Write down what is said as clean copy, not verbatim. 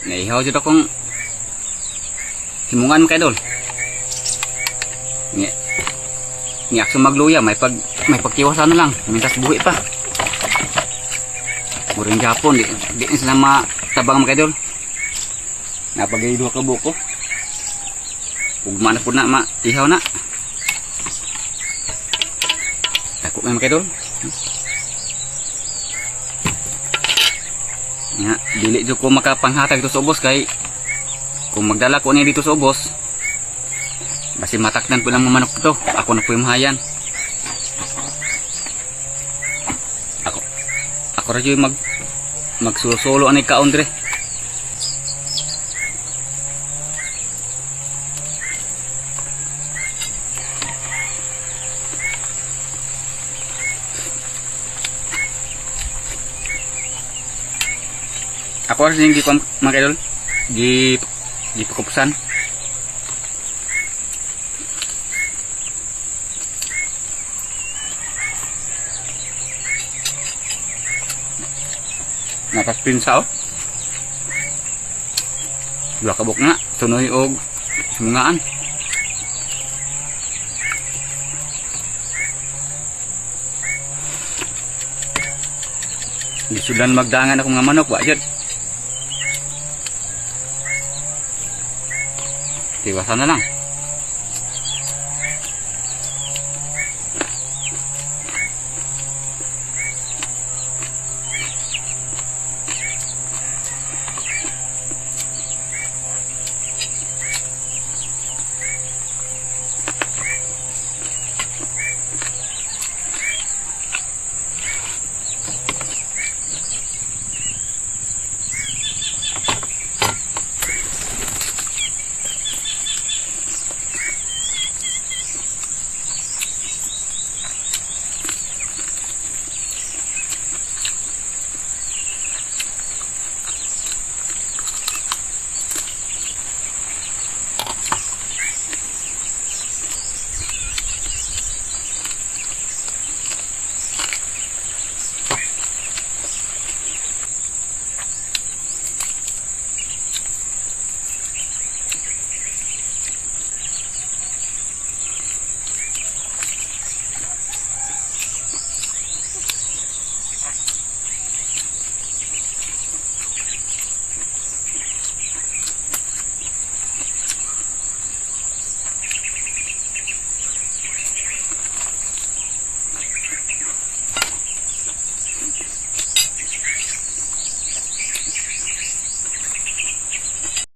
Naihaw jud akong himungan kay dol. Ni akso magluya may pagkiwasan na lang, mintas buhi pa. Muring Japon di sila matabang mga idol. Napagay duha ka buko. Ugma na po na ihaw na. Takot na mga idol. Nga, dili jud ko makapanghatag dito sa ubos kay kung magdala ko niya dito sa ubos basi matakdan ko lang mga manok ito. Ako na po yung mahayan. Ako radyo yung magsulo-sulo anay kaon dire. Ako harus yung gikuan mga idol, gipakupsan. Napas pinsa oh. Dua kabok na, sunoy og sumungaan. Di sudan magdangan ako mga manok, wajud. Tiwasan na lang.